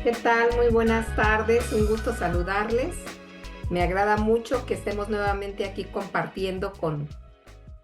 ¿Qué tal? Muy buenas tardes, un gusto saludarles. Me agrada mucho que estemos nuevamente aquí compartiendo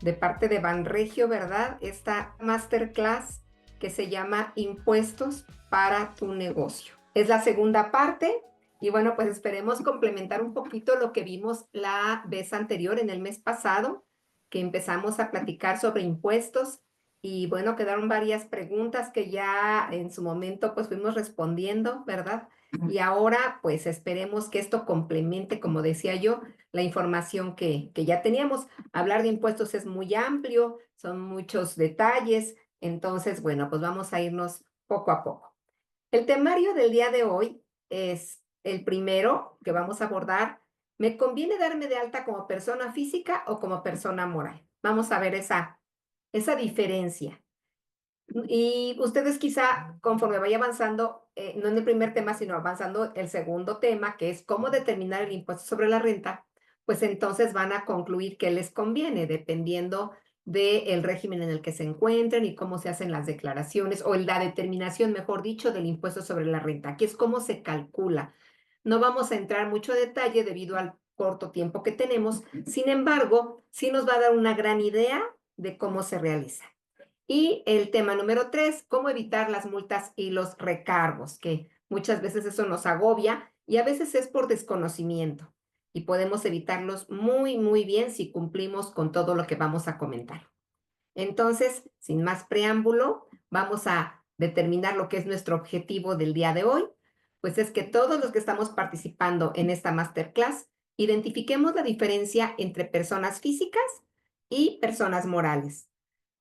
de parte de Banregio, ¿verdad? Esta masterclass que se llama Impuestos para tu negocio. Es la segunda parte y bueno, pues esperemos complementar un poquito lo que vimos la vez anterior, en el mes pasado, que empezamos a platicar sobre impuestos y bueno, quedaron varias preguntas que ya en su momento pues fuimos respondiendo, ¿verdad? Y ahora pues esperemos que esto complemente, como decía yo, la información que ya teníamos. Hablar de impuestos es muy amplio, son muchos detalles, entonces, bueno, pues vamos a irnos poco a poco. El temario del día de hoy es el primero que vamos a abordar. ¿Me conviene darme de alta como persona física o como persona moral? Vamos a ver esa diferencia. Y ustedes quizá conforme vaya avanzando, no en el primer tema, sino avanzando el segundo tema, que es cómo determinar el impuesto sobre la renta, pues entonces van a concluir qué les conviene, dependiendo del régimen en el que se encuentren y cómo se hacen las declaraciones o la determinación, mejor dicho, del impuesto sobre la renta. Aquí es cómo se calcula. No vamos a entrar mucho detalle debido al corto tiempo que tenemos. Sin embargo, sí nos va a dar una gran idea de cómo se realiza. Y el tema número 3, cómo evitar las multas y los recargos, que muchas veces eso nos agobia y a veces es por desconocimiento. Y podemos evitarlos muy, muy bien si cumplimos con todo lo que vamos a comentar. Entonces, sin más preámbulo, vamos a determinar lo que es nuestro objetivo del día de hoy, pues es que todos los que estamos participando en esta masterclass identifiquemos la diferencia entre personas físicas y personas morales.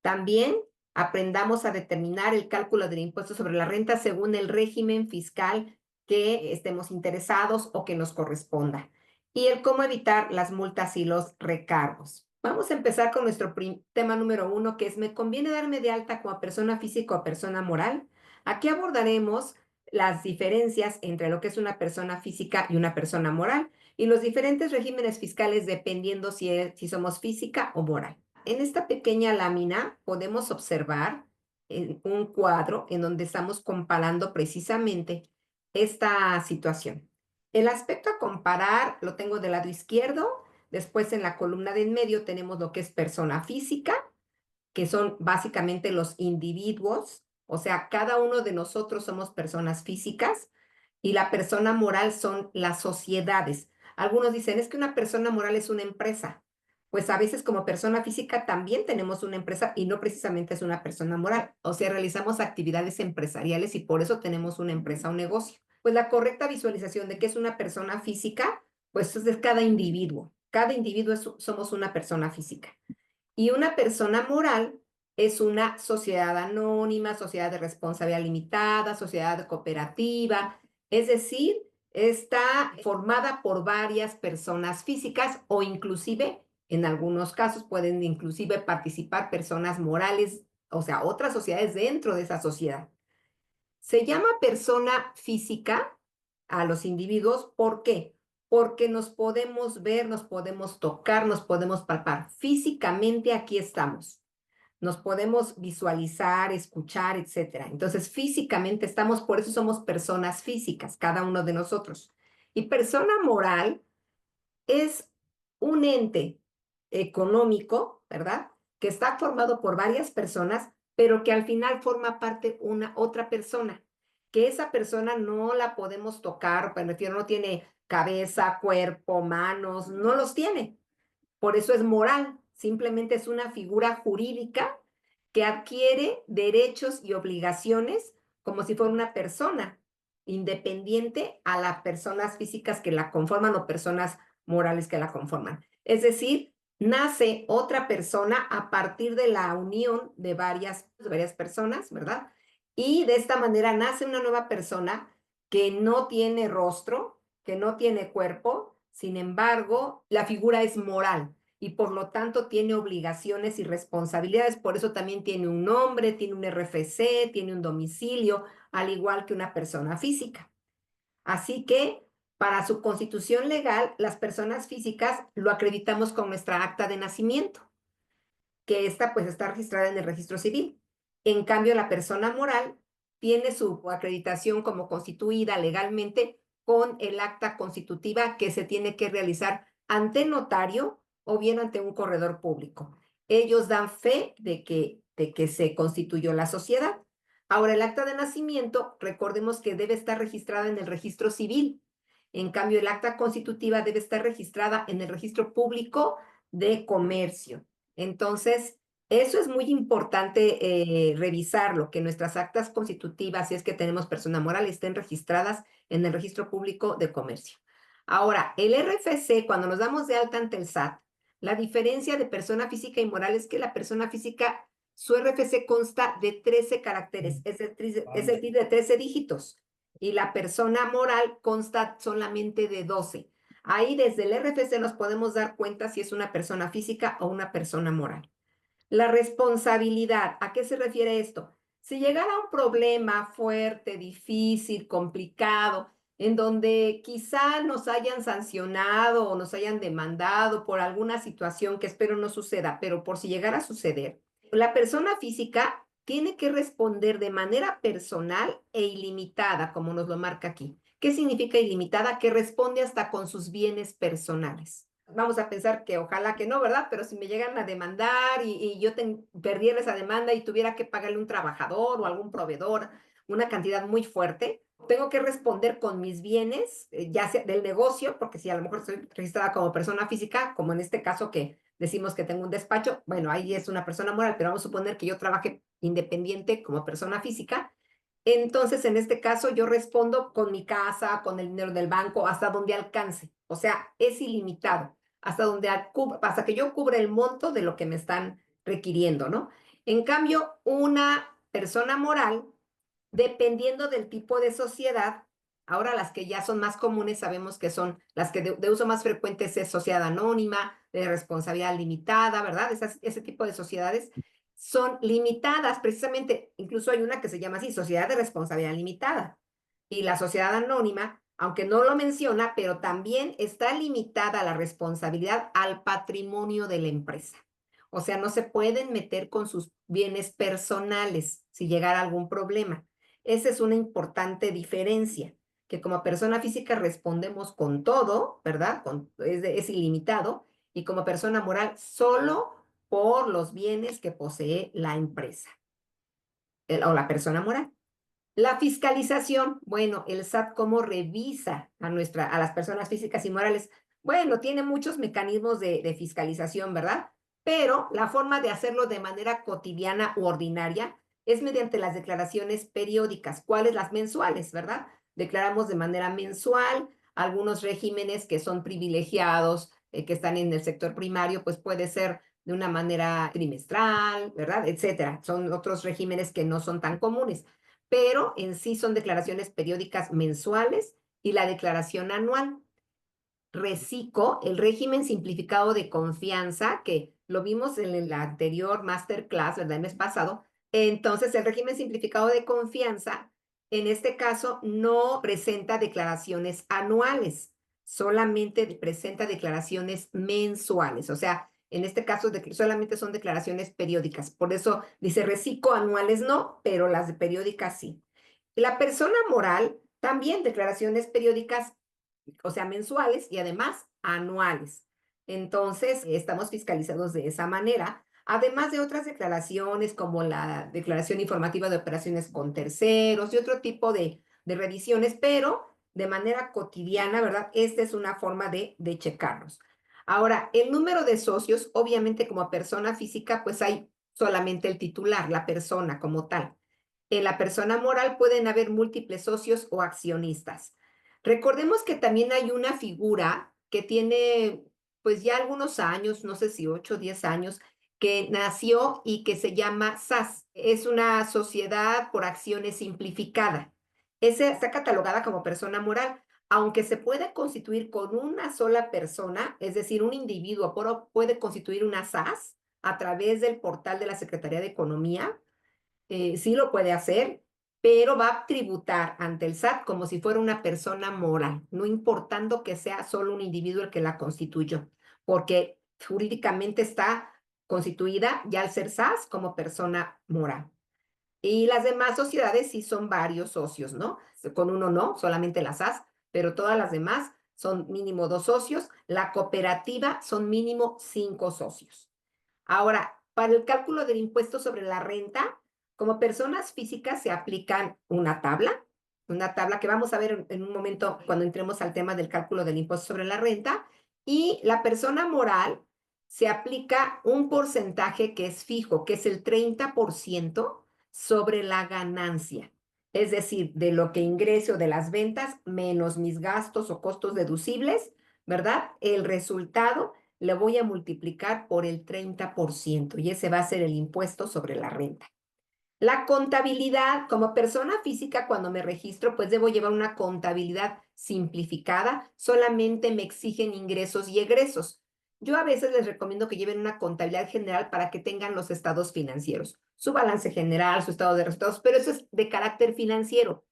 También aprendamos a determinar el cálculo del impuesto sobre la renta según el régimen fiscal que estemos interesados o que nos corresponda. Y el cómo evitar las multas y los recargos. Vamos a empezar con nuestro tema número 1, que es ¿me conviene darme de alta como persona física o persona moral? Aquí abordaremos las diferencias entre lo que es una persona física y una persona moral y los diferentes regímenes fiscales dependiendo si somos física o moral. En esta pequeña lámina podemos observar un cuadro en donde estamos comparando precisamente esta situación. El aspecto a comparar lo tengo del lado izquierdo, después en la columna de en medio tenemos lo que es persona física, que son básicamente los individuos, o sea, cada uno de nosotros somos personas físicas y la persona moral son las sociedades. Algunos dicen, es que una persona moral es una empresa. Pues a veces como persona física también tenemos una empresa y no precisamente es una persona moral. O sea, realizamos actividades empresariales y por eso tenemos una empresa o negocio. Pues la correcta visualización de qué es una persona física, pues es de cada individuo. Cada individuo somos una persona física. Y una persona moral es una sociedad anónima, sociedad de responsabilidad limitada, sociedad cooperativa, es decir, está formada por varias personas físicas o inclusive, en algunos casos, pueden inclusive participar personas morales, o sea, otras sociedades dentro de esa sociedad. Se llama persona física a los individuos, ¿por qué? Porque nos podemos ver, nos podemos tocar, nos podemos palpar. Físicamente aquí estamos. Nos podemos visualizar, escuchar, etcétera. Entonces, físicamente estamos, por eso somos personas físicas, cada uno de nosotros. Y persona moral es un ente económico, ¿verdad? Que está formado por varias personas, pero que al final forma parte una otra persona, que esa persona no la podemos tocar, me refiero, no tiene cabeza, cuerpo, manos, no los tiene. Por eso es moral, simplemente es una figura jurídica que adquiere derechos y obligaciones como si fuera una persona independiente a las personas físicas que la conforman o personas morales que la conforman. Es decir, nace otra persona a partir de la unión de varias personas, ¿verdad? Y de esta manera nace una nueva persona que no tiene rostro, que no tiene cuerpo, sin embargo, la figura es moral y por lo tanto tiene obligaciones y responsabilidades, por eso también tiene un nombre, tiene un RFC, tiene un domicilio, al igual que una persona física. Así que para su constitución legal, las personas físicas lo acreditamos con nuestra acta de nacimiento, que esta pues está registrada en el registro civil. En cambio, la persona moral tiene su acreditación como constituida legalmente con el acta constitutiva que se tiene que realizar ante notario o bien ante un corredor público. Ellos dan fe de que se constituyó la sociedad. Ahora, el acta de nacimiento, recordemos que debe estar registrada en el registro civil. En cambio, el acta constitutiva debe estar registrada en el registro público de comercio. Entonces, eso es muy importante revisarlo, que nuestras actas constitutivas, si es que tenemos persona moral, estén registradas en el registro público de comercio. Ahora, el RFC, cuando nos damos de alta ante el SAT, la diferencia de persona física y moral es que la persona física, su RFC consta de 13 caracteres, es decir, de 13 dígitos, y la persona moral consta solamente de 12. Ahí desde el RFC nos podemos dar cuenta si es una persona física o una persona moral. La responsabilidad, ¿a qué se refiere esto? Si llegara un problema fuerte, difícil, complicado, en donde quizá nos hayan sancionado o nos hayan demandado por alguna situación que espero no suceda, pero por si llegara a suceder, la persona física tiene que responder de manera personal e ilimitada, como nos lo marca aquí. ¿Qué significa ilimitada? Que responde hasta con sus bienes personales. Vamos a pensar que ojalá que no, ¿verdad? Pero si me llegan a demandar y yo perdiera esa demanda y tuviera que pagarle a un trabajador o algún proveedor una cantidad muy fuerte, tengo que responder con mis bienes, ya sea del negocio, porque si a lo mejor estoy registrada como persona física, como en este caso que decimos que tengo un despacho, bueno, ahí es una persona moral, pero vamos a suponer que yo trabaje independiente como persona física. Entonces, en este caso, yo respondo con mi casa, con el dinero del banco, hasta donde alcance. O sea, es ilimitado, hasta que yo cubra el monto de lo que me están requiriendo, ¿no? En cambio, una persona moral, dependiendo del tipo de sociedad, ahora las que ya son más comunes, sabemos que son las que de uso más frecuente es sociedad anónima, de responsabilidad limitada, ¿verdad? Ese tipo de sociedades son limitadas, precisamente, incluso hay una que se llama así, sociedad de responsabilidad limitada. Y la sociedad anónima, aunque no lo menciona, pero también está limitada la responsabilidad al patrimonio de la empresa. O sea, no se pueden meter con sus bienes personales si llegara algún problema. Esa es una importante diferencia, que como persona física respondemos con todo, ¿verdad? Es ilimitado, y como persona moral solo por los bienes que posee la empresa o la persona moral. La fiscalización, bueno, el SAT cómo revisa a las personas físicas y morales. Bueno, tiene muchos mecanismos de fiscalización, ¿verdad? Pero la forma de hacerlo de manera cotidiana u ordinaria es mediante las declaraciones periódicas. ¿Cuáles? Las mensuales, ¿verdad? Declaramos de manera mensual algunos regímenes que son privilegiados, que están en el sector primario, pues puede ser de una manera trimestral, ¿verdad? Etcétera. Son otros regímenes que no son tan comunes, pero en sí son declaraciones periódicas mensuales y la declaración anual. RECICO, el régimen simplificado de confianza, que lo vimos en el anterior masterclass, ¿verdad? El mes pasado. Entonces, el régimen simplificado de confianza, en este caso, no presenta declaraciones anuales, solamente presenta declaraciones mensuales. O sea, en este caso, solamente son declaraciones periódicas. Por eso dice RECICO, anuales no, pero las periódicas sí. La persona moral, también declaraciones periódicas, o sea, mensuales y además anuales. Entonces, estamos fiscalizados de esa manera, además de otras declaraciones como la declaración informativa de operaciones con terceros y otro tipo de revisiones, pero de manera cotidiana, ¿verdad? Esta es una forma de checarlos. Ahora, el número de socios, obviamente como persona física, pues hay solamente el titular, la persona como tal. En la persona moral pueden haber múltiples socios o accionistas. Recordemos que también hay una figura que tiene pues ya algunos años, no sé si 8 o 10 años, que nació y que se llama SAS. Es una sociedad por acciones simplificada. Esa está catalogada como persona moral, aunque se puede constituir con una sola persona, es decir, un individuo puede constituir una SAS a través del portal de la Secretaría de Economía. Sí lo puede hacer, pero va a tributar ante el SAT como si fuera una persona moral, no importando que sea solo un individuo el que la constituyó, porque jurídicamente está constituida ya al ser SAS como persona moral. Y las demás sociedades sí son varios socios, ¿no? Con uno no, solamente las AS, pero todas las demás son mínimo 2 socios. La cooperativa son mínimo 5 socios. Ahora, para el cálculo del impuesto sobre la renta, como personas físicas se aplican una tabla que vamos a ver en un momento cuando entremos al tema del cálculo del impuesto sobre la renta, y la persona moral se aplica un porcentaje que es fijo, que es el 30% sobre la ganancia. Es decir, de lo que ingreso de las ventas menos mis gastos o costos deducibles, ¿verdad? El resultado le voy a multiplicar por el 30% y ese va a ser el impuesto sobre la renta. La contabilidad, como persona física, cuando me registro, pues debo llevar una contabilidad simplificada, solamente me exigen ingresos y egresos. Yo a veces les recomiendo que lleven una contabilidad general para que tengan los estados financieros, su balance general, su estado de resultados, pero eso es de carácter financiero.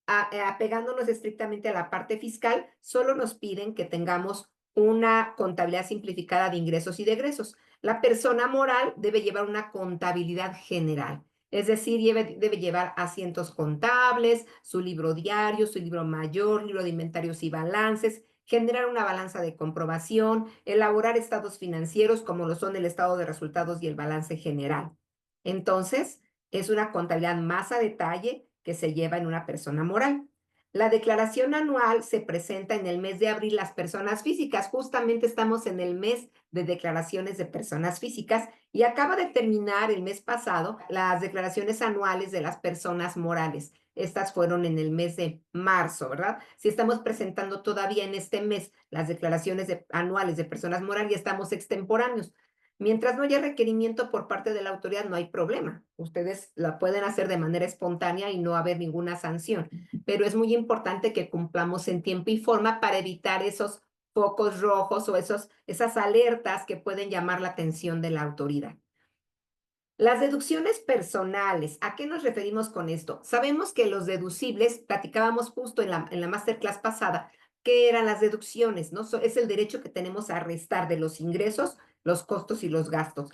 Apegándonos estrictamente a la parte fiscal, solo nos piden que tengamos una contabilidad simplificada de ingresos y de egresos. La persona moral debe llevar una contabilidad general, es decir, debe llevar asientos contables, su libro diario, su libro mayor, libro de inventarios y balances, generar una balanza de comprobación, elaborar estados financieros como lo son el estado de resultados y el balance general. Entonces, es una contabilidad más a detalle que se lleva en una persona moral. La declaración anual se presenta en el mes de abril las personas físicas. Justamente estamos en el mes de declaraciones de personas físicas y acaba de terminar el mes pasado las declaraciones anuales de las personas morales. Estas fueron en el mes de marzo, ¿verdad? Si estamos presentando todavía en este mes las declaraciones anuales de personas morales, ya estamos extemporáneos. Mientras no haya requerimiento por parte de la autoridad, no hay problema. Ustedes la pueden hacer de manera espontánea y no haber ninguna sanción. Pero es muy importante que cumplamos en tiempo y forma para evitar esos focos rojos o esas alertas que pueden llamar la atención de la autoridad. Las deducciones personales, ¿a qué nos referimos con esto? Sabemos que los deducibles, platicábamos justo en la masterclass pasada, ¿qué eran las deducciones? ¿No? Es el derecho que tenemos a restar de los ingresos, los costos y los gastos.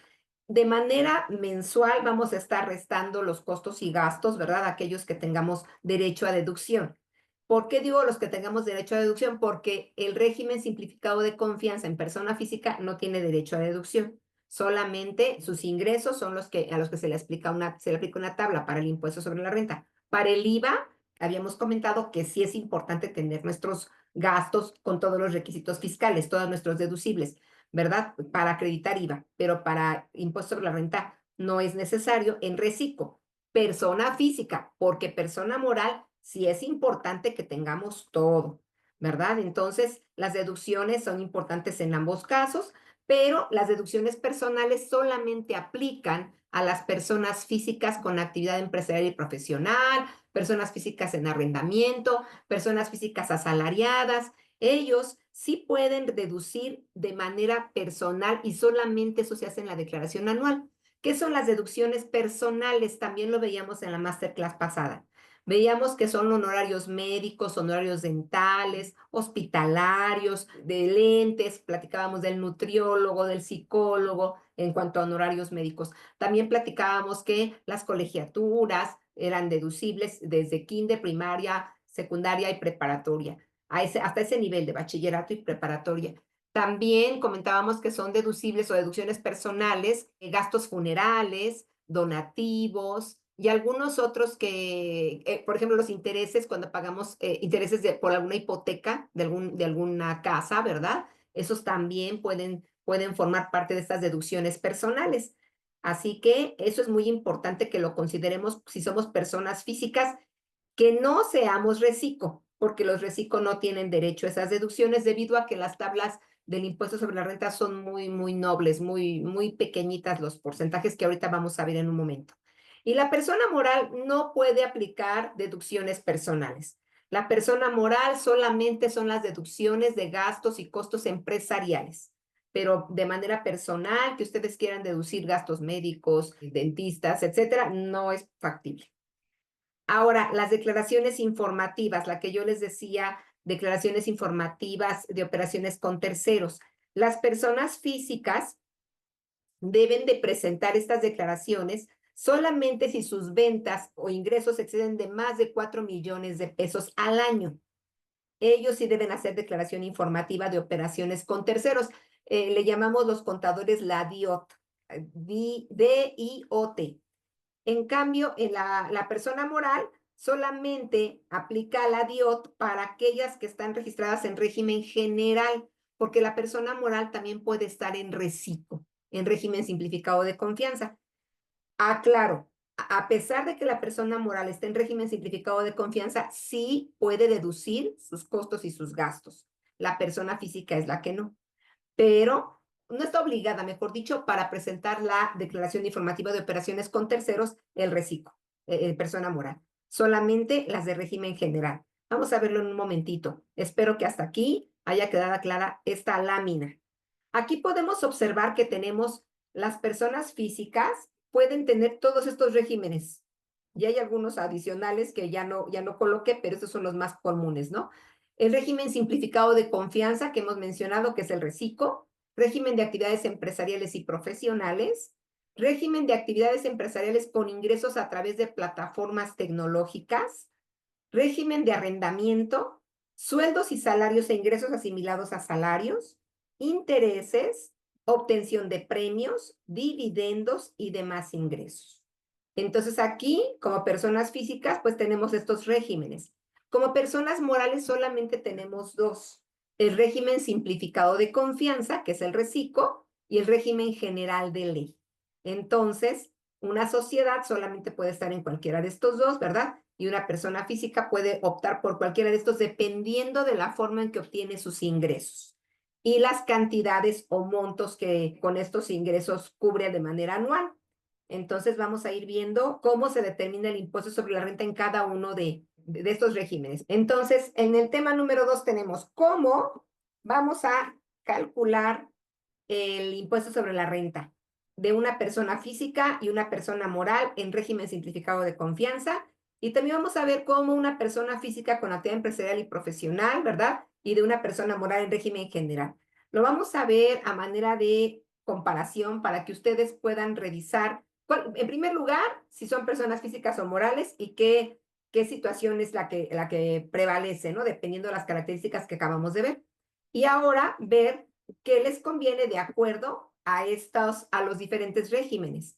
De manera mensual vamos a estar restando los costos y gastos, ¿verdad? Aquellos que tengamos derecho a deducción. ¿Por qué digo los que tengamos derecho a deducción? Porque el régimen simplificado de confianza en persona física no tiene derecho a deducción. Solamente sus ingresos son a los que se le aplica una tabla para el impuesto sobre la renta. Para el IVA, habíamos comentado que sí es importante tener nuestros gastos con todos los requisitos fiscales, todos nuestros deducibles, ¿verdad? Para acreditar IVA, pero para impuesto sobre la renta no es necesario en reciclo. Persona física, porque persona moral sí es importante que tengamos todo, ¿verdad? Entonces, las deducciones son importantes en ambos casos, pero las deducciones personales solamente aplican a las personas físicas con actividad empresarial y profesional, personas físicas en arrendamiento, personas físicas asalariadas. Ellos sí pueden deducir de manera personal y solamente eso se hace en la declaración anual. ¿Qué son las deducciones personales? También lo veíamos en la masterclass pasada. Veíamos que son honorarios médicos, honorarios dentales, hospitalarios, de lentes, platicábamos del nutriólogo, del psicólogo en cuanto a honorarios médicos. También platicábamos que las colegiaturas eran deducibles desde kinder, primaria, secundaria y preparatoria, hasta ese nivel de bachillerato y preparatoria. También comentábamos que son deducibles o deducciones personales, gastos funerales, donativos, y algunos otros que, por ejemplo, los intereses, cuando pagamos intereses por alguna hipoteca de alguna casa, ¿verdad? Esos también pueden formar parte de estas deducciones personales. Así que eso es muy importante que lo consideremos si somos personas físicas, que no seamos reciclo, porque los reciclo no tienen derecho a esas deducciones debido a que las tablas del impuesto sobre la renta son muy, muy nobles, muy, muy pequeñitas los porcentajes que ahorita vamos a ver en un momento. Y la persona moral no puede aplicar deducciones personales. La persona moral solamente son las deducciones de gastos y costos empresariales, pero de manera personal, que ustedes quieran deducir gastos médicos, dentistas, etcétera, no es factible. Ahora, las declaraciones informativas, la que yo les decía, declaraciones informativas de operaciones con terceros. Las personas físicas deben de presentar estas declaraciones solamente si sus ventas o ingresos exceden de más de 4 millones de pesos al año. Ellos sí deben hacer declaración informativa de operaciones con terceros. Le llamamos los contadores la DIOT, D-I-O-T. En cambio, en la persona moral solamente aplica la DIOT para aquellas que están registradas en régimen general, porque la persona moral también puede estar en reciclo, en régimen simplificado de confianza. Claro, a pesar de que la persona moral esté en régimen simplificado de confianza, sí puede deducir sus costos y sus gastos. La persona física es la que no, pero no está obligada, mejor dicho, para presentar la declaración informativa de operaciones con terceros, el reciclo, persona moral. Solamente las de régimen general. Vamos a verlo en un momentito. Espero que hasta aquí haya quedado clara esta lámina. Aquí podemos observar que tenemos las personas físicas pueden tener todos estos regímenes. Y hay algunos adicionales que ya no coloqué, pero estos son los más comunes, ¿no? El régimen simplificado de confianza que hemos mencionado, que es el RECICO, régimen de actividades empresariales y profesionales, régimen de actividades empresariales con ingresos a través de plataformas tecnológicas, régimen de arrendamiento, sueldos y salarios e ingresos asimilados a salarios, intereses, obtención de premios, dividendos y demás ingresos. Entonces aquí, como personas físicas, pues tenemos estos regímenes. Como personas morales solamente tenemos dos. El régimen simplificado de confianza, que es el RECICO, y el régimen general de ley. Entonces, una sociedad solamente puede estar en cualquiera de estos dos, ¿verdad? Y una persona física puede optar por cualquiera de estos dependiendo de la forma en que obtiene sus ingresos y las cantidades o montos que con estos ingresos cubre de manera anual. Entonces vamos a ir viendo cómo se determina el impuesto sobre la renta en cada uno de estos regímenes. Entonces, en el tema número 2 tenemos cómo vamos a calcular el impuesto sobre la renta de una persona física y una persona moral en régimen simplificado de confianza. Y también vamos a ver cómo una persona física con actividad empresarial y profesional, ¿verdad? Y de una persona moral en régimen general. Lo vamos a ver a manera de comparación para que ustedes puedan revisar, en primer lugar, si son personas físicas o morales y qué situación es la que prevalece, ¿no? Dependiendo de las características que acabamos de ver. Y ahora ver qué les conviene de acuerdo a los diferentes regímenes.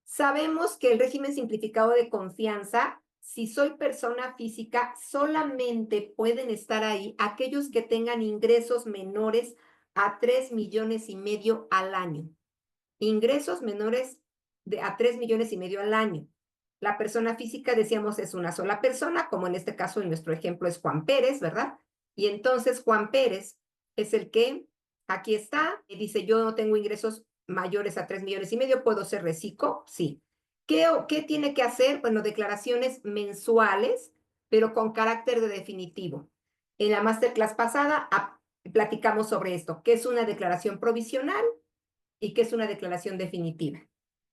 Sabemos que el régimen simplificado de confianza, si soy persona física, solamente pueden estar ahí aquellos que tengan ingresos menores a 3,5 millones al año. Ingresos menores a 3,5 millones al año. La persona física, decíamos, es una sola persona, como en este caso, en nuestro ejemplo, es Juan Pérez, ¿verdad? Y entonces Juan Pérez es el que, aquí está, y dice, yo no tengo ingresos mayores a 3,5 millones, ¿puedo ser reciclo? Sí. ¿Qué tiene que hacer? Bueno, declaraciones mensuales, pero con carácter de definitivo. En la masterclass pasada platicamos sobre esto, qué es una declaración provisional y qué es una declaración definitiva.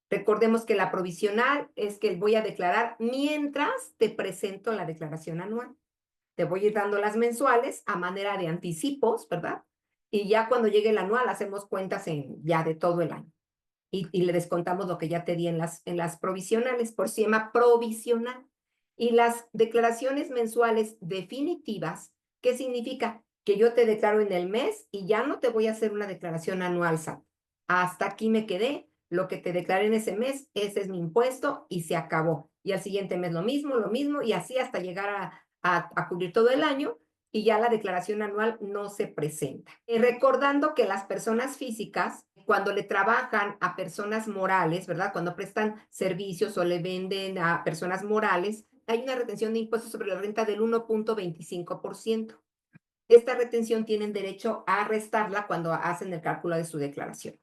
Recordemos que la provisional es que voy a declarar mientras te presento la declaración anual. Te voy a ir dando las mensuales a manera de anticipos, ¿verdad? Y ya cuando llegue el anual hacemos cuentas ya de todo el año. Y le descontamos lo que ya te di en las provisionales, por si se llama provisional. Y las declaraciones mensuales definitivas, ¿qué significa? Que yo te declaro en el mes y ya no te voy a hacer una declaración anual, SAT. Hasta aquí me quedé, lo que te declaré en ese mes, ese es mi impuesto y se acabó. Y al siguiente mes lo mismo, y así hasta llegar a cubrir todo el año y ya la declaración anual no se presenta. Recordando que las personas físicas, cuando le trabajan a personas morales, ¿verdad? Cuando prestan servicios o le venden a personas morales, hay una retención de impuestos sobre la renta del 1,25%. Esta retención tienen derecho a restarla cuando hacen el cálculo de su declaración.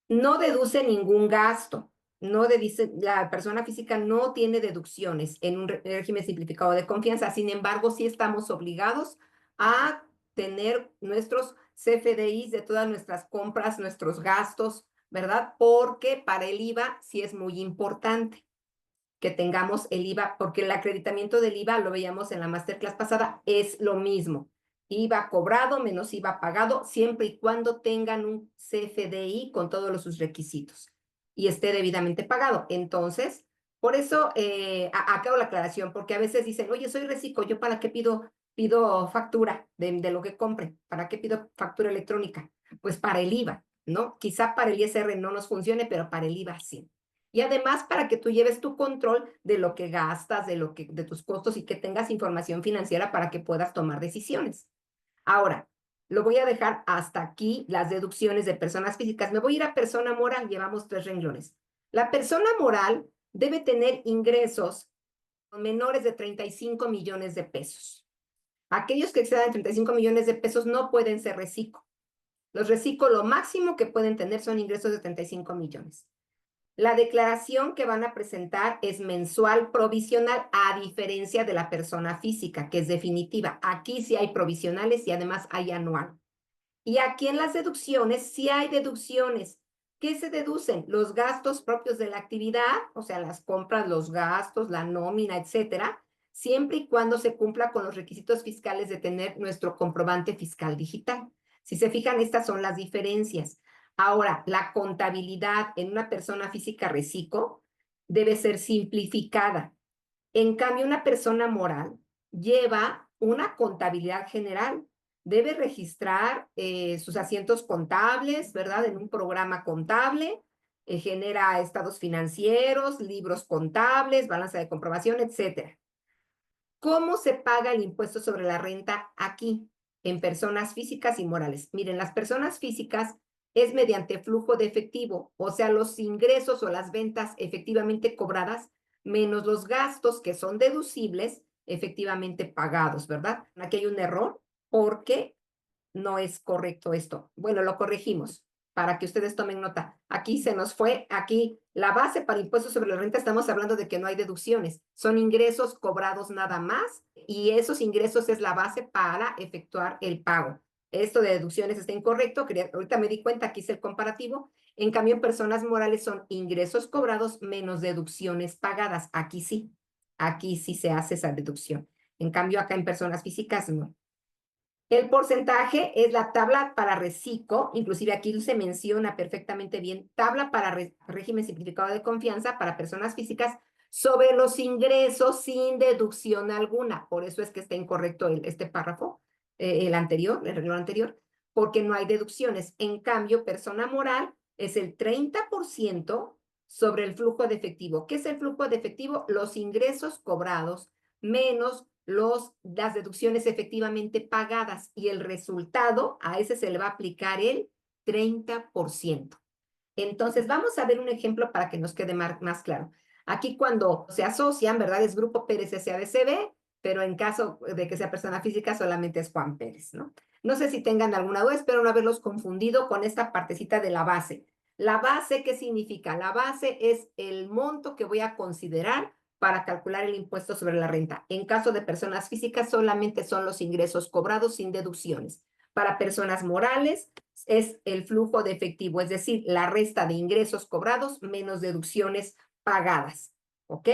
No deduce ningún gasto. La persona física no tiene deducciones en un régimen simplificado de confianza. Sin embargo, sí estamos obligados a tener nuestros CFDIs de todas nuestras compras, nuestros gastos, ¿verdad? Porque para el IVA sí es muy importante que tengamos el IVA, porque el acreditamiento del IVA, lo veíamos en la masterclass pasada, es lo mismo. IVA cobrado menos IVA pagado, siempre y cuando tengan un CFDI con todos sus requisitos. y esté debidamente pagado. Entonces, por eso acabo la aclaración, porque a veces dicen, oye, soy reciclo, ¿yo para qué pido factura de lo que compre? ¿Para qué pido factura electrónica? Pues para el IVA, ¿no? Quizá para el ISR no nos funcione, pero para el IVA sí. Y además para que tú lleves tu control de lo que gastas, de tus costos y que tengas información financiera para que puedas tomar decisiones. Ahora, lo voy a dejar hasta aquí, las deducciones de personas físicas. Me voy a ir a persona moral, llevamos 3 renglones. La persona moral debe tener ingresos menores de 35 millones de pesos. Aquellos que excedan 35 millones de pesos no pueden ser reciclo. Los reciclo lo máximo que pueden tener son ingresos de 35 millones. La declaración que van a presentar es mensual provisional, a diferencia de la persona física, que es definitiva. Aquí sí hay provisionales y además hay anual. Y aquí en las deducciones sí hay deducciones. ¿Qué se deducen? Los gastos propios de la actividad, o sea, las compras, los gastos, la nómina, etcétera, siempre y cuando se cumpla con los requisitos fiscales de tener nuestro comprobante fiscal digital. Si se fijan, estas son las diferencias. Ahora, la contabilidad en una persona física reciclo debe ser simplificada. En cambio, una persona moral lleva una contabilidad general. Debe registrar sus asientos contables, ¿verdad? En un programa contable, genera estados financieros, libros contables, balanza de comprobación, etcétera. ¿Cómo se paga el impuesto sobre la renta aquí? En personas físicas y morales. Miren, las personas físicas es mediante flujo de efectivo, o sea, los ingresos o las ventas efectivamente cobradas menos los gastos que son deducibles efectivamente pagados, ¿verdad? Aquí hay un error porque no es correcto esto. Bueno, lo corregimos para que ustedes tomen nota. Aquí se nos fue, aquí la base para impuestos sobre la renta, estamos hablando de que no hay deducciones, son ingresos cobrados nada más y esos ingresos es la base para efectuar el pago. Esto de deducciones está incorrecto, ahorita me di cuenta, aquí es el comparativo. En cambio, en personas morales son ingresos cobrados menos deducciones pagadas. Aquí sí se hace esa deducción. En cambio, acá en personas físicas no. El porcentaje es la tabla para reciclo, inclusive aquí se menciona perfectamente bien, tabla para régimen simplificado de confianza para personas físicas sobre los ingresos sin deducción alguna. Por eso es que está incorrecto este párrafo, el anterior, el renglón anterior, porque no hay deducciones. En cambio, persona moral es el 30% sobre el flujo de efectivo. ¿Qué es el flujo de efectivo? Los ingresos cobrados menos las deducciones efectivamente pagadas y el resultado, a ese se le va a aplicar el 30%. Entonces, vamos a ver un ejemplo para que nos quede más claro. Aquí cuando se asocian, ¿verdad? Es Grupo Pérez S.A.D.C.B., pero en caso de que sea persona física solamente es Juan Pérez, ¿no? No sé si tengan alguna duda, espero no haberlos confundido con esta partecita de la base. La base, ¿qué significa? La base es el monto que voy a considerar para calcular el impuesto sobre la renta. En caso de personas físicas, solamente son los ingresos cobrados sin deducciones. Para personas morales, es el flujo de efectivo, es decir, la resta de ingresos cobrados menos deducciones pagadas. ¿Ok?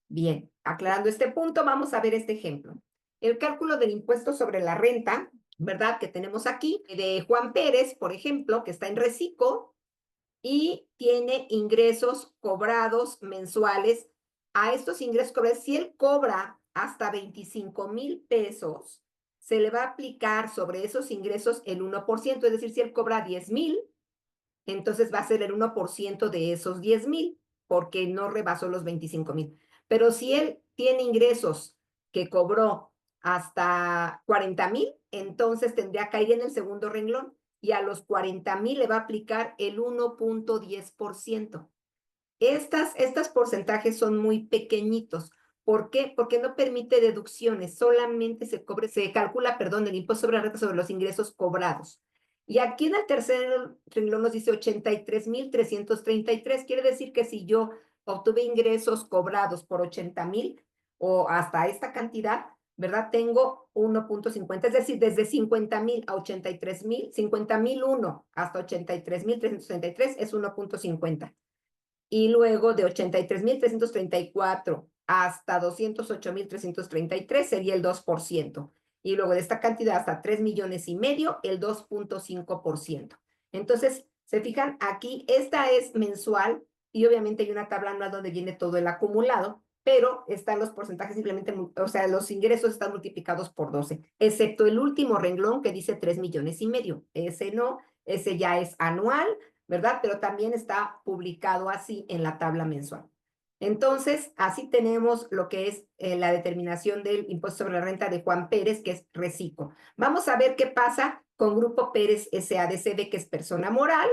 Bien, aclarando este punto, vamos a ver este ejemplo. El cálculo del impuesto sobre la renta, ¿verdad? Que tenemos aquí, de Juan Pérez, por ejemplo, que está en reciclo y tiene ingresos cobrados mensuales. A estos ingresos cobrados, si él cobra hasta 25,000 pesos, se le va a aplicar sobre esos ingresos el 1%, es decir, si él cobra 10,000, entonces va a ser el 1% de esos 10,000, porque no rebasó los 25,000. Pero si él tiene ingresos que cobró hasta 40,000, entonces tendría que ir en el segundo renglón y a los 40,000 le va a aplicar el 1.10%. Estos porcentajes son muy pequeñitos. ¿Por qué? Porque no permite deducciones, solamente se calcula, perdón, el impuesto sobre la renta sobre los ingresos cobrados. Y aquí en el tercer renglón nos dice 83,333. Quiere decir que si yo obtuve ingresos cobrados por 80,000 o hasta esta cantidad, ¿verdad? Tengo 1.50, es decir, desde 50,000 a 83,000, 50,001 hasta 83,333 es 1.50. Y luego de 83,334 hasta 208,333 sería el 2%. Y luego de esta cantidad hasta 3,500,000, el 2.5%. Entonces, se fijan aquí, esta es mensual y obviamente hay una tabla anual donde viene todo el acumulado, pero están los porcentajes simplemente, o sea, los ingresos están multiplicados por 12, excepto el último renglón que dice 3,5 millones. Ese no, ese ya es anual, ¿verdad? Pero también está publicado así en la tabla mensual. Entonces, así tenemos lo que es la determinación del impuesto sobre la renta de Juan Pérez, que es reciclo. Vamos a ver qué pasa con Grupo Pérez SADCB, que es persona moral,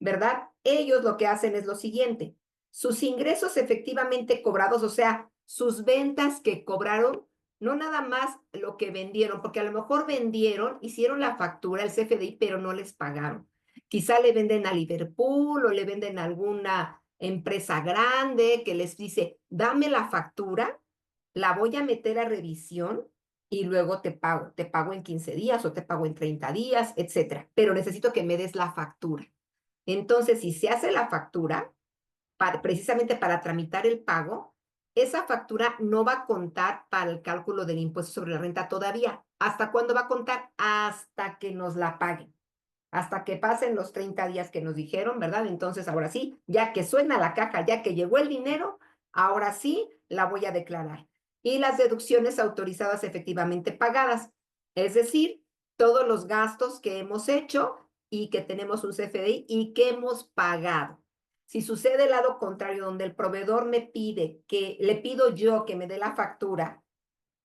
¿verdad? Ellos lo que hacen es lo siguiente: sus ingresos efectivamente cobrados, o sea, sus ventas que cobraron, no nada más lo que vendieron, porque a lo mejor vendieron, hicieron la factura, el CFDI, pero no les pagaron. Quizá le venden a Liverpool o le venden a alguna empresa grande que les dice, dame la factura, la voy a meter a revisión y luego te pago en 15 días o te pago en 30 días, etcétera. Pero necesito que me des la factura. Entonces, si se hace la factura, precisamente para tramitar el pago, esa factura no va a contar para el cálculo del impuesto sobre la renta todavía. ¿Hasta cuándo va a contar? Hasta que nos la paguen, hasta que pasen los 30 días que nos dijeron, ¿verdad? Entonces, ahora sí, ya que suena la caja, ya que llegó el dinero, ahora sí la voy a declarar. Y las deducciones autorizadas efectivamente pagadas, es decir, todos los gastos que hemos hecho y que tenemos un CFDI y que hemos pagado. Si sucede el lado contrario, donde el proveedor me pide que, le pido yo que me dé la factura,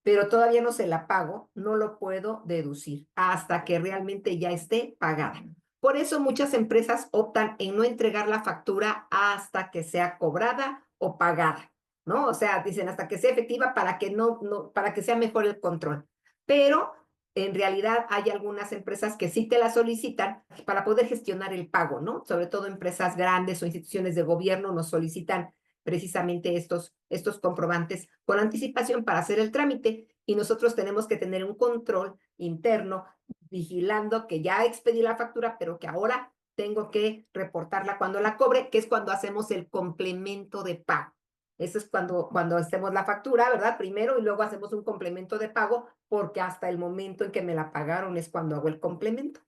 pero todavía no se la pago, no lo puedo deducir hasta que realmente ya esté pagada. Por eso muchas empresas optan en no entregar la factura hasta que sea cobrada o pagada, ¿no? O sea, dicen hasta que sea efectiva para que para que sea mejor el control. Pero en realidad hay algunas empresas que sí te la solicitan para poder gestionar el pago, ¿no? Sobre todo empresas grandes o instituciones de gobierno nos solicitan precisamente estos comprobantes con anticipación para hacer el trámite, y nosotros tenemos que tener un control interno vigilando que ya expedí la factura, pero que ahora tengo que reportarla cuando la cobre, que es cuando hacemos el complemento de pago. Eso es cuando hacemos la factura, ¿verdad? Primero, y luego hacemos un complemento de pago, porque hasta el momento en que me la pagaron es cuando hago el complemento.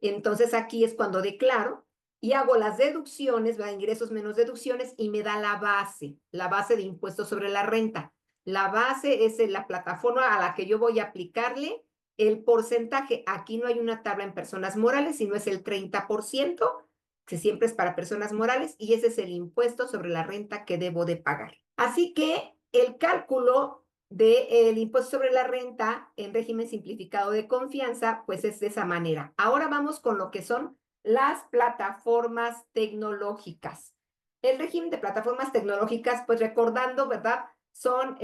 Entonces aquí es cuando declaro y hago las deducciones, ¿verdad? Ingresos menos deducciones, y me da la base de impuestos sobre la renta. La base es la plataforma a la que yo voy a aplicarle el porcentaje. Aquí no hay una tabla en personas morales, sino es el 30%, que siempre es para personas morales, y ese es el impuesto sobre la renta que debo de pagar. Así que el cálculo del impuesto sobre la renta en régimen simplificado de confianza, pues es de esa manera. Ahora vamos con lo que son las plataformas tecnológicas. El régimen de plataformas tecnológicas, pues recordando, ¿verdad? Son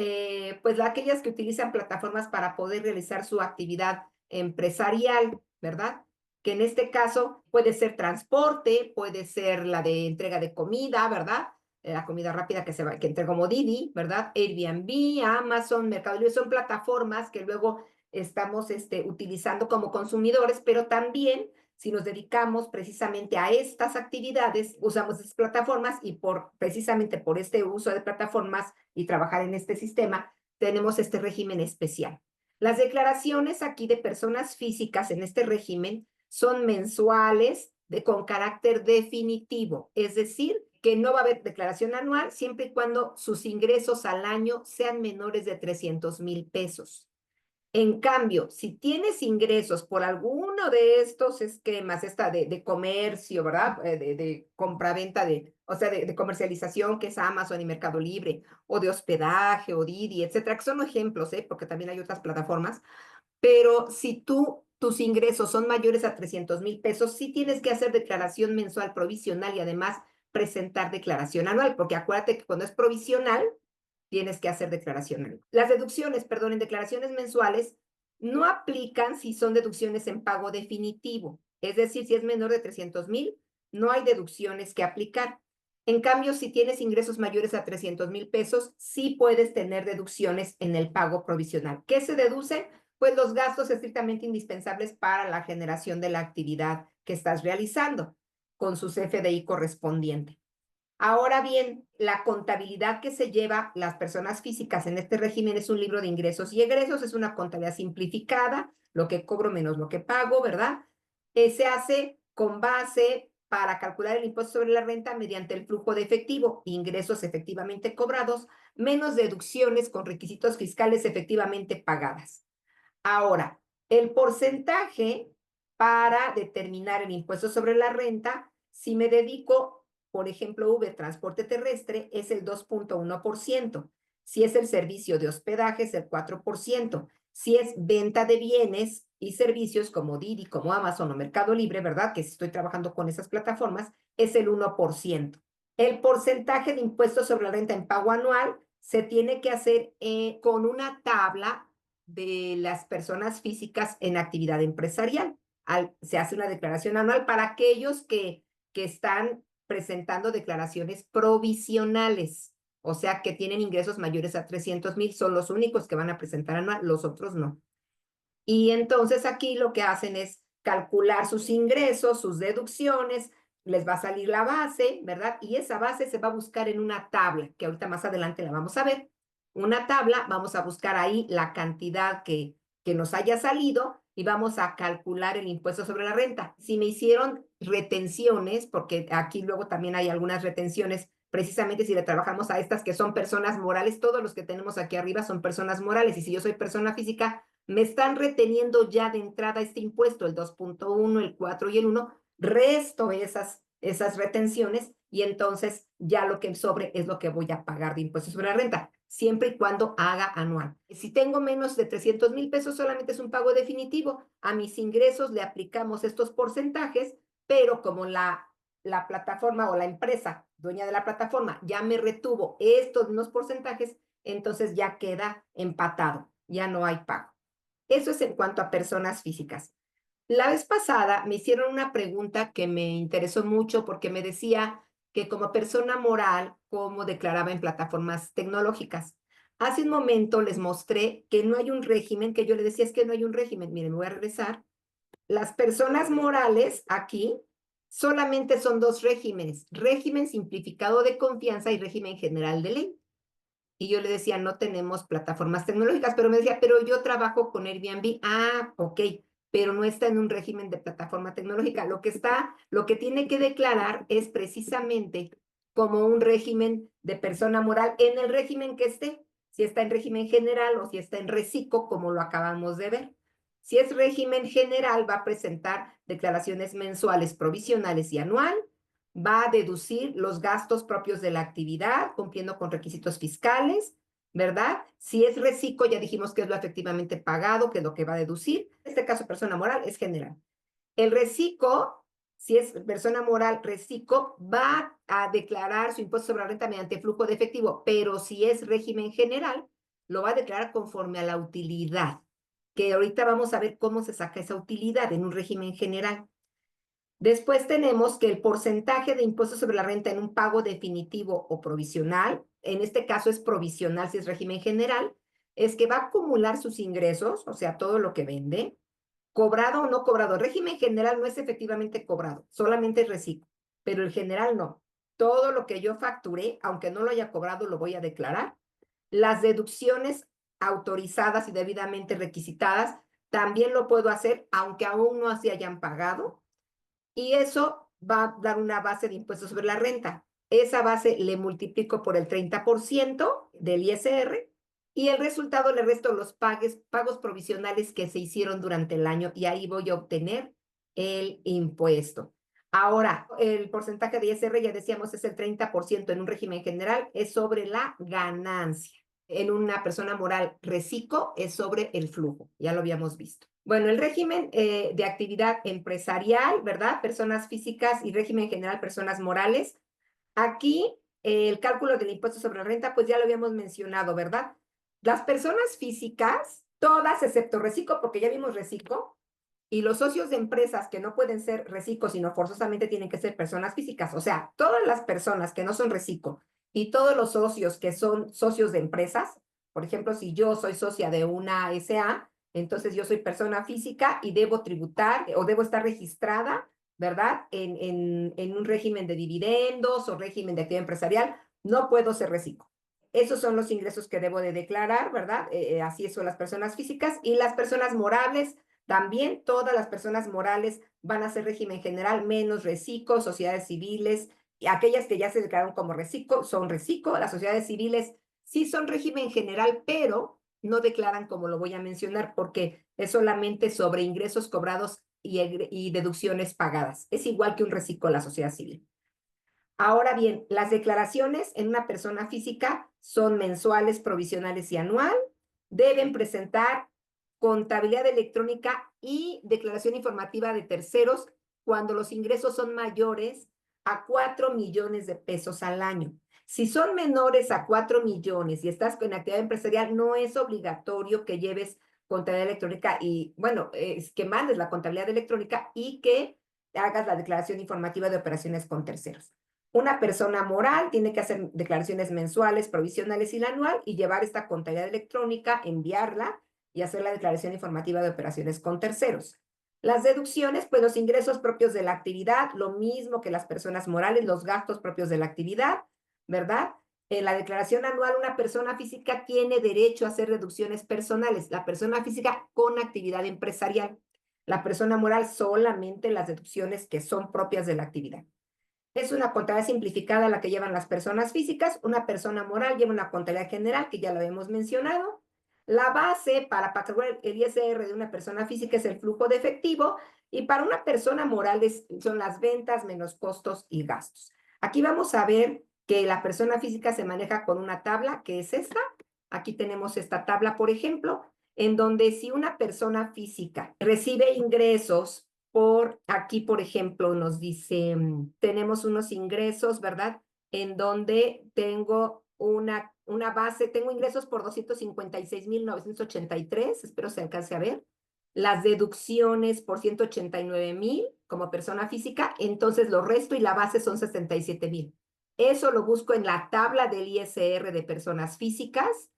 pues aquellas que utilizan plataformas para poder realizar su actividad empresarial, ¿verdad? Que en este caso puede ser transporte, puede ser la de entrega de comida, ¿verdad? La comida rápida que entrega como Didi, ¿verdad? Airbnb, Amazon, Mercado Libre, son plataformas que luego estamos utilizando como consumidores, pero también si nos dedicamos precisamente a estas actividades, usamos estas plataformas, y precisamente por este uso de plataformas y trabajar en este sistema, tenemos este régimen especial. Las declaraciones aquí de personas físicas en este régimen son mensuales con carácter definitivo, es decir, que no va a haber declaración anual siempre y cuando sus ingresos al año sean menores de 300,000 pesos. En cambio, si tienes ingresos por alguno de estos esquemas, de comercio, ¿verdad? De compra-venta, o sea, de comercialización, que es Amazon y Mercado Libre, o de hospedaje, o Didi, etcétera, que son ejemplos, ¿eh? Porque también hay otras plataformas. Pero si tus ingresos son mayores a 300,000 pesos, sí tienes que hacer declaración mensual provisional y además presentar declaración anual, porque acuérdate que cuando es provisional, tienes que hacer declaración anual. Las deducciones, perdón, en declaraciones mensuales no aplican si son deducciones en pago definitivo. Es decir, si es menor de 300,000, no hay deducciones que aplicar. En cambio, si tienes ingresos mayores a 300,000 pesos, sí puedes tener deducciones en el pago provisional. ¿Qué se deduce? Pues los gastos estrictamente indispensables para la generación de la actividad que estás realizando, con su CFDI correspondiente. Ahora bien, la contabilidad que se lleva las personas físicas en este régimen es un libro de ingresos y egresos, es una contabilidad simplificada, lo que cobro menos lo que pago, ¿verdad? Se hace con base para calcular el impuesto sobre la renta mediante el flujo de efectivo, ingresos efectivamente cobrados, menos deducciones con requisitos fiscales efectivamente pagadas. Ahora, el porcentaje para determinar el impuesto sobre la renta, si me dedico, por ejemplo, transporte terrestre, es el 2.1%. Si es el servicio de hospedaje, es el 4%. Si es venta de bienes y servicios como Didi, como Amazon o Mercado Libre, ¿verdad? Que si estoy trabajando con esas plataformas, es el 1%. El porcentaje de impuestos sobre la renta en pago anual se tiene que hacer con una tabla de las personas físicas en actividad empresarial. Se hace una declaración anual para aquellos que están presentando declaraciones provisionales, o sea, que tienen ingresos mayores a 300,000, son los únicos que van a presentar anual, los otros no. Y entonces aquí lo que hacen es calcular sus ingresos, sus deducciones, les va a salir la base, ¿verdad? Y esa base se va a buscar en una tabla, que ahorita más adelante la vamos a ver. Una tabla, vamos a buscar ahí la cantidad que nos haya salido y vamos a calcular el impuesto sobre la renta. Si me hicieron retenciones, porque aquí luego también hay algunas retenciones, precisamente si le trabajamos a estas que son personas morales, todos los que tenemos aquí arriba son personas morales, y si yo soy persona física, me están reteniendo ya de entrada este impuesto, el 2.1, el 4 y el 1, resto esas retenciones y entonces ya lo que sobre es lo que voy a pagar de impuestos sobre la renta, siempre y cuando haga anual. Si tengo menos de 300,000 pesos, solamente es un pago definitivo. A mis ingresos le aplicamos estos porcentajes, pero como la plataforma o la empresa dueña de la plataforma ya me retuvo estos mismos porcentajes, entonces ya queda empatado, ya no hay pago. Eso es en cuanto a personas físicas. La vez pasada me hicieron una pregunta que me interesó mucho porque me decía que como persona moral, ¿cómo declaraba en plataformas tecnológicas? Hace un momento les mostré que no hay un régimen, que yo le decía es que no hay un régimen. Miren, me voy a regresar. Las personas morales aquí solamente son dos regímenes, régimen simplificado de confianza y régimen general de ley. Y yo le decía, no tenemos plataformas tecnológicas, pero me decía, pero yo trabajo con Airbnb. Ah, ok, pero no está en un régimen de plataforma tecnológica. Lo que tiene que declarar es precisamente como un régimen de persona moral en el régimen que esté, si está en régimen general o si está en reciclo, como lo acabamos de ver. Si es régimen general, va a presentar declaraciones mensuales, provisionales y anual, va a deducir los gastos propios de la actividad, cumpliendo con requisitos fiscales, ¿verdad? Si es reciclo, ya dijimos que es lo efectivamente pagado, que es lo que va a deducir. En este caso, persona moral es general. El reciclo, si es persona moral, reciclo, va a declarar su impuesto sobre la renta mediante flujo de efectivo, pero si es régimen general, lo va a declarar conforme a la utilidad, que ahorita vamos a ver cómo se saca esa utilidad en un régimen general. Después tenemos que el porcentaje de impuestos sobre la renta en un pago definitivo o provisional, en este caso es provisional si es régimen general, es que va a acumular sus ingresos, o sea, todo lo que vende, cobrado o no cobrado. El régimen general no es efectivamente cobrado, solamente es reciclo, pero el general no. Todo lo que yo facturé, aunque no lo haya cobrado, lo voy a declarar. Las deducciones autorizadas y debidamente requisitadas, también lo puedo hacer, aunque aún no se hayan pagado, y eso va a dar una base de impuestos sobre la renta. Esa base le multiplico por el 30% del ISR y el resultado le resto los pagos provisionales que se hicieron durante el año y ahí voy a obtener el impuesto. Ahora, el porcentaje de ISR, ya decíamos, es el 30% en un régimen general, es sobre la ganancia. En una persona moral reciclo es sobre el flujo, ya lo habíamos visto. Bueno, el régimen de actividad empresarial, ¿verdad? Personas físicas y régimen general, personas morales. Aquí el cálculo del impuesto sobre la renta, pues ya lo habíamos mencionado, ¿verdad? Las personas físicas, todas excepto reciclo, porque ya vimos reciclo, y los socios de empresas que no pueden ser reciclo, sino forzosamente tienen que ser personas físicas. O sea, todas las personas que no son reciclo y todos los socios que son socios de empresas, por ejemplo, si yo soy socia de una SA, entonces yo soy persona física y debo tributar o debo estar registrada, ¿verdad? En un régimen de dividendos o régimen de actividad empresarial, no puedo ser reciclo. Esos son los ingresos que debo de declarar, ¿verdad? Así son las personas físicas y las personas morales También todas las personas morales van a ser régimen general, menos reciclo, sociedades civiles, y aquellas que ya se declararon como reciclo son reciclo, las sociedades civiles sí son régimen general, pero no declaran como lo voy a mencionar, porque es solamente sobre ingresos cobrados y deducciones pagadas. Es igual que un reciclo la sociedad civil. Ahora bien, las declaraciones en una persona física son mensuales, provisionales y anual. Deben presentar contabilidad electrónica y declaración informativa de terceros cuando los ingresos son mayores a 4 millones de pesos al año. Si son menores a 4 millones y estás con actividad empresarial, no es obligatorio que lleves contabilidad electrónica y, bueno, es que mandes la contabilidad electrónica y que hagas la declaración informativa de operaciones con terceros. Una persona moral tiene que hacer declaraciones mensuales, provisionales y la anual y llevar esta contabilidad electrónica, enviarla y hacer la declaración informativa de operaciones con terceros. Las deducciones, pues los ingresos propios de la actividad, lo mismo que las personas morales, los gastos propios de la actividad, ¿verdad? En la declaración anual, una persona física tiene derecho a hacer deducciones personales, la persona física con actividad empresarial, la persona moral solamente las deducciones que son propias de la actividad. Es una contabilidad simplificada la que llevan las personas físicas. Una persona moral lleva una contabilidad general, que ya lo habíamos mencionado. La base para pagar el ISR de una persona física es el flujo de efectivo y para una persona moral son las ventas menos costos y gastos. Aquí vamos a ver que la persona física se maneja con una tabla, que es esta. Aquí tenemos esta tabla, por ejemplo, en donde si una persona física recibe ingresos por aquí, por ejemplo, nos dice, tenemos unos ingresos, ¿verdad? En donde tengo una base, tengo ingresos por 256,983, espero se alcance a ver. Las deducciones por 189,000 como persona física, entonces lo resto y la base son 67,000. Eso lo busco en la tabla del ISR de personas físicas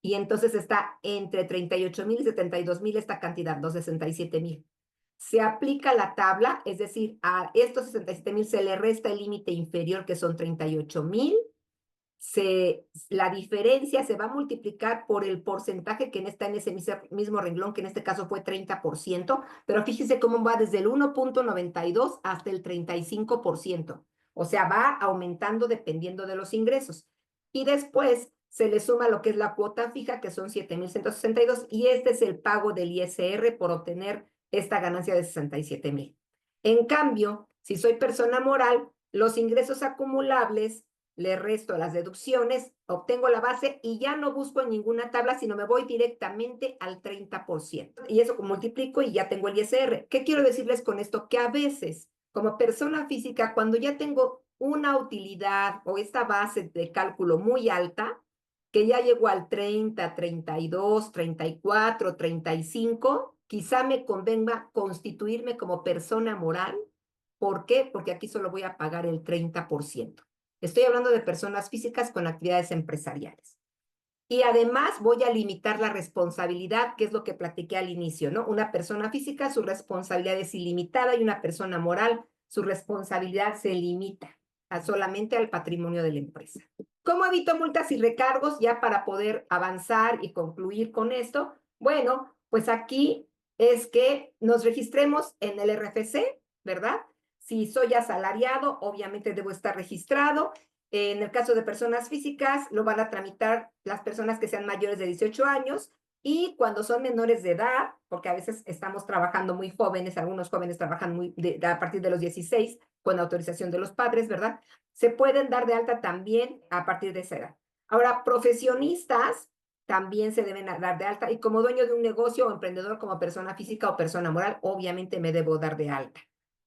y entonces está entre 38,000 y 72,000 esta cantidad, los 67,000. Se aplica la tabla, es decir, a estos 67,000 se le resta el límite inferior, que son 38,000. La diferencia se va a multiplicar por el porcentaje que está en ese mismo renglón, que en este caso fue 30%, pero fíjense cómo va desde el 1,92 hasta el 35%. O sea, va aumentando dependiendo de los ingresos. Y después se le suma lo que es la cuota fija, que son 7,162, y este es el pago del ISR por obtener esta ganancia de 67,000. En cambio, si soy persona moral, los ingresos acumulables le resto las deducciones, obtengo la base y ya no busco en ninguna tabla, sino me voy directamente al 30%. Y eso multiplico y ya tengo el ISR. ¿Qué quiero decirles con esto? Que a veces, como persona física, cuando ya tengo una utilidad o esta base de cálculo muy alta, que ya llegó al 30, 32, 34, 35, quizá me convenga constituirme como persona moral. ¿Por qué? Porque aquí solo voy a pagar el 30%. Estoy hablando de personas físicas con actividades empresariales. Y además voy a limitar la responsabilidad, que es lo que platiqué al inicio, ¿no? Una persona física, su responsabilidad es ilimitada y una persona moral, su responsabilidad se limita solamente al patrimonio de la empresa. ¿Cómo evito multas y recargos ya para poder avanzar y concluir con esto? Bueno, pues aquí es que nos registremos en el RFC, ¿verdad? Si soy asalariado, obviamente debo estar registrado. En el caso de personas físicas, lo van a tramitar las personas que sean mayores de 18 años y cuando son menores de edad, porque a veces estamos trabajando muy jóvenes, algunos jóvenes trabajan a partir de los 16 con autorización de los padres, ¿verdad? Se pueden dar de alta también a partir de esa edad. Ahora, profesionistas también se deben dar de alta y como dueño de un negocio o emprendedor como persona física o persona moral, obviamente me debo dar de alta,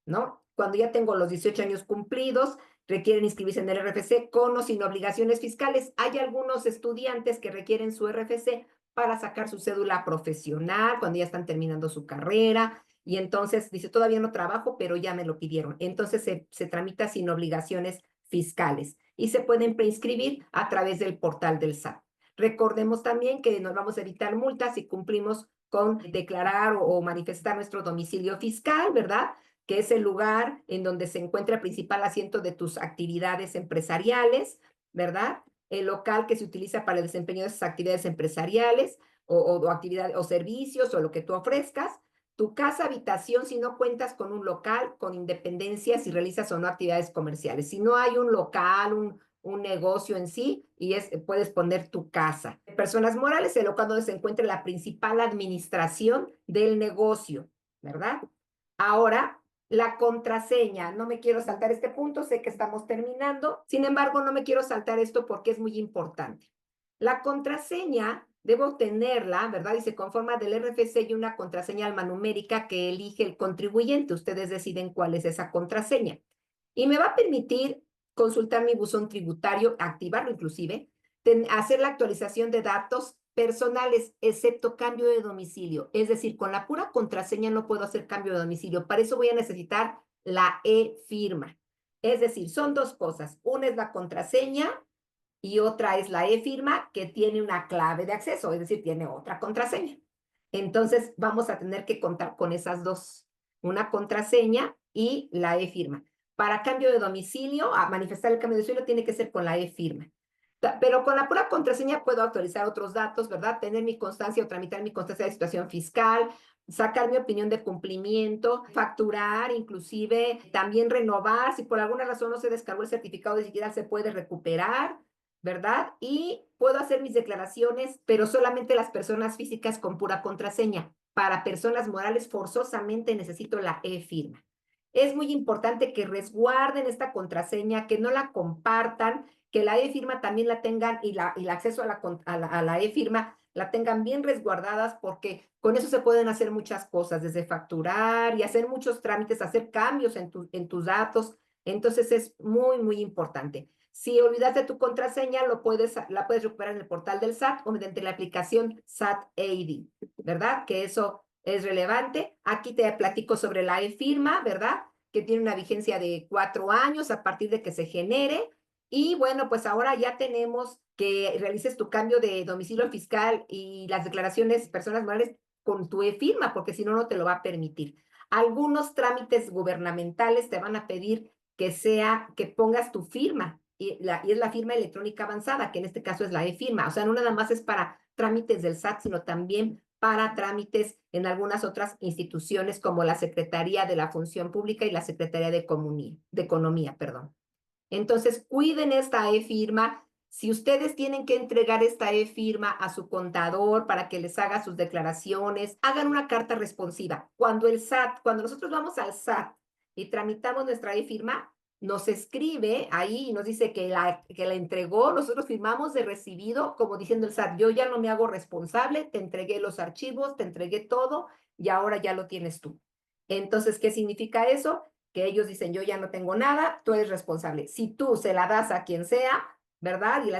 ¿no? Cuando ya tengo los 18 años cumplidos, requieren inscribirse en el RFC con o sin obligaciones fiscales. Hay algunos estudiantes que requieren su RFC para sacar su cédula profesional cuando ya están terminando su carrera y entonces dice, todavía no trabajo, pero ya me lo pidieron. Entonces se tramita sin obligaciones fiscales y se pueden preinscribir a través del portal del SAT. Recordemos también que nos vamos a evitar multas si cumplimos con declarar o manifestar nuestro domicilio fiscal, ¿verdad? Que es el lugar en donde se encuentra el principal asiento de tus actividades empresariales, ¿verdad? El local que se utiliza para el desempeño de esas actividades empresariales o actividades o servicios o lo que tú ofrezcas. tu casa habitación si no cuentas con un local, con independencia, si realizas o no actividades comerciales. Si no hay un local, un negocio en sí, puedes poner tu casa. Personas morales, el local donde se encuentre la principal administración del negocio, ¿verdad? Ahora, la contraseña. No me quiero saltar este punto, sé que estamos terminando. Sin embargo, no me quiero saltar esto porque es muy importante. La contraseña debo tenerla, ¿verdad? Y se conforma del RFC y una contraseña alfanumérica que elige el contribuyente. Ustedes deciden cuál es esa contraseña. Y me va a permitir consultar mi buzón tributario, activarlo inclusive, hacer la actualización de datos personales, excepto cambio de domicilio. Es decir, con la pura contraseña no puedo hacer cambio de domicilio. Para eso voy a necesitar la e-firma. Es decir, son dos cosas. Una es la contraseña y otra es la e-firma que tiene una clave de acceso, es decir, tiene otra contraseña. Entonces, vamos a tener que contar con esas dos, una contraseña y la e-firma. Para cambio de domicilio, a manifestar el cambio de domicilio tiene que ser con la e-firma. Pero con la pura contraseña puedo actualizar otros datos, ¿verdad? Tener mi constancia o tramitar mi constancia de situación fiscal, sacar mi opinión de cumplimiento, facturar, inclusive también renovar. Si por alguna razón no se descargó el certificado digital, se puede recuperar, ¿verdad? Y puedo hacer mis declaraciones, pero solamente las personas físicas con pura contraseña. Para personas morales, forzosamente necesito la e-firma. Es muy importante que resguarden esta contraseña, que no la compartan, que la e-firma también la tengan y el acceso a la e-firma la tengan bien resguardadas, porque con eso se pueden hacer muchas cosas, desde facturar y hacer muchos trámites, hacer cambios en tus datos. Entonces es muy, muy importante. Si olvidaste tu contraseña, la puedes recuperar en el portal del SAT o mediante la aplicación SAT ID, ¿verdad? Que eso es relevante. Aquí te platico sobre la e-firma, ¿verdad? Que tiene una vigencia de 4 años a partir de que se genere. Y bueno, pues ahora ya tenemos que realices tu cambio de domicilio fiscal y las declaraciones personas morales con tu e-firma, porque si no, no te lo va a permitir. Algunos trámites gubernamentales te van a pedir que pongas tu firma y es la firma electrónica avanzada, que en este caso es la e-firma. O sea, no nada más es para trámites del SAT, sino también para trámites en algunas otras instituciones como la Secretaría de la Función Pública y la Secretaría de Economía, perdón. Entonces, cuiden esta e-firma. Si ustedes tienen que entregar esta e-firma a su contador para que les haga sus declaraciones, hagan una carta responsiva. Cuando nosotros vamos al SAT y tramitamos nuestra e-firma, nos escribe ahí y nos dice que la entregó, nosotros firmamos de recibido, como diciendo el SAT, yo ya no me hago responsable, te entregué los archivos, te entregué todo y ahora ya lo tienes tú. Entonces, ¿qué significa eso? Que ellos dicen, yo ya no tengo nada, tú eres responsable. Si tú se la das a quien sea, ¿verdad? Y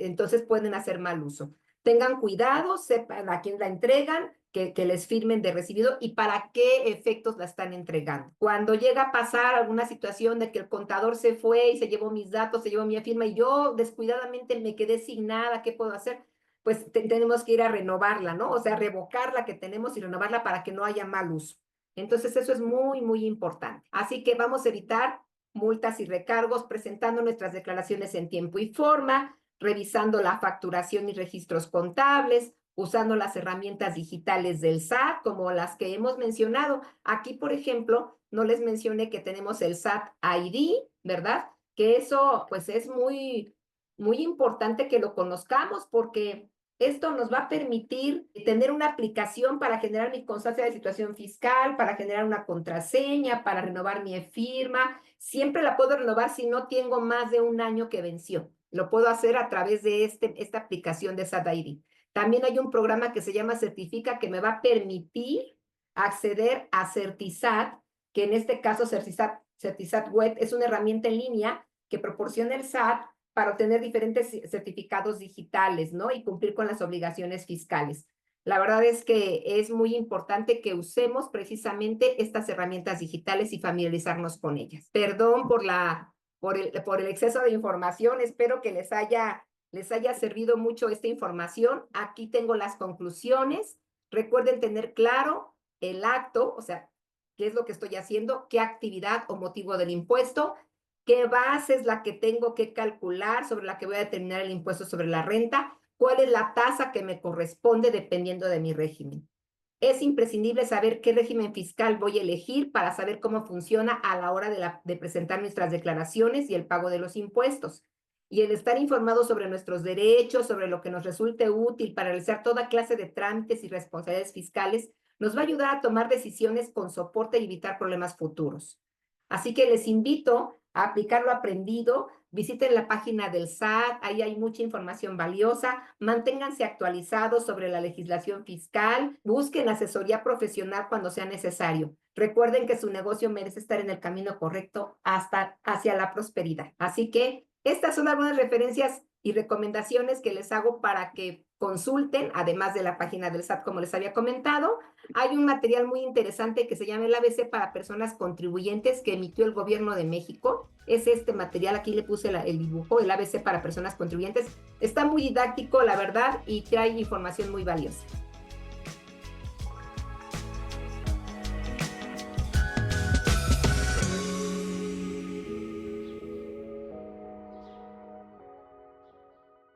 entonces pueden hacer mal uso. Tengan cuidado, sepan a quién la entregan, que les firmen de recibido y para qué efectos la están entregando. Cuando llega a pasar alguna situación de que el contador se fue y se llevó mis datos, se llevó mi firma y yo descuidadamente me quedé sin nada, ¿qué puedo hacer? Pues tenemos que ir a renovarla, ¿no? O sea, revocar la que tenemos y renovarla para que no haya mal uso. Entonces, eso es muy, muy importante. Así que vamos a evitar multas y recargos presentando nuestras declaraciones en tiempo y forma, revisando la facturación y registros contables, usando las herramientas digitales del SAT, como las que hemos mencionado. Aquí, por ejemplo, no les mencioné que tenemos el SAT ID, ¿verdad? Que eso, pues, es muy, muy importante que lo conozcamos porque esto nos va a permitir tener una aplicación para generar mi constancia de situación fiscal, para generar una contraseña, para renovar mi e-firma. Siempre la puedo renovar si no tengo más de un año que venció. Lo puedo hacer a través de esta aplicación de SAT ID. También hay un programa que se llama Certifica que me va a permitir acceder a Certisat, que en este caso Certisat Web es una herramienta en línea que proporciona el SAT para obtener diferentes certificados digitales, ¿no? Y cumplir con las obligaciones fiscales. La verdad es que es muy importante que usemos precisamente estas herramientas digitales y familiarizarnos con ellas. Perdón por el exceso de información, espero que les haya servido mucho esta información. Aquí tengo las conclusiones. Recuerden tener claro el acto, o sea, qué es lo que estoy haciendo, qué actividad o motivo del impuesto, qué base es la que tengo que calcular sobre la que voy a determinar el impuesto sobre la renta, cuál es la tasa que me corresponde dependiendo de mi régimen. Es imprescindible saber qué régimen fiscal voy a elegir para saber cómo funciona a la hora de presentar nuestras declaraciones y el pago de los impuestos. Y el estar informado sobre nuestros derechos, sobre lo que nos resulte útil para realizar toda clase de trámites y responsabilidades fiscales, nos va a ayudar a tomar decisiones con soporte y evitar problemas futuros. Así que les invito a aplicar lo aprendido. Visiten la página del SAT, ahí hay mucha información valiosa. Manténganse actualizados sobre la legislación fiscal. Busquen asesoría profesional cuando sea necesario. Recuerden que su negocio merece estar en el camino correcto hasta hacia la prosperidad. Así que estas son algunas referencias y recomendaciones que les hago para que consulten, además de la página del SAT, como les había comentado. Hay un material muy interesante que se llama el ABC para personas contribuyentes que emitió el Gobierno de México. Es este material, aquí le puse el dibujo, el ABC para personas contribuyentes. Está muy didáctico, la verdad, y trae información muy valiosa.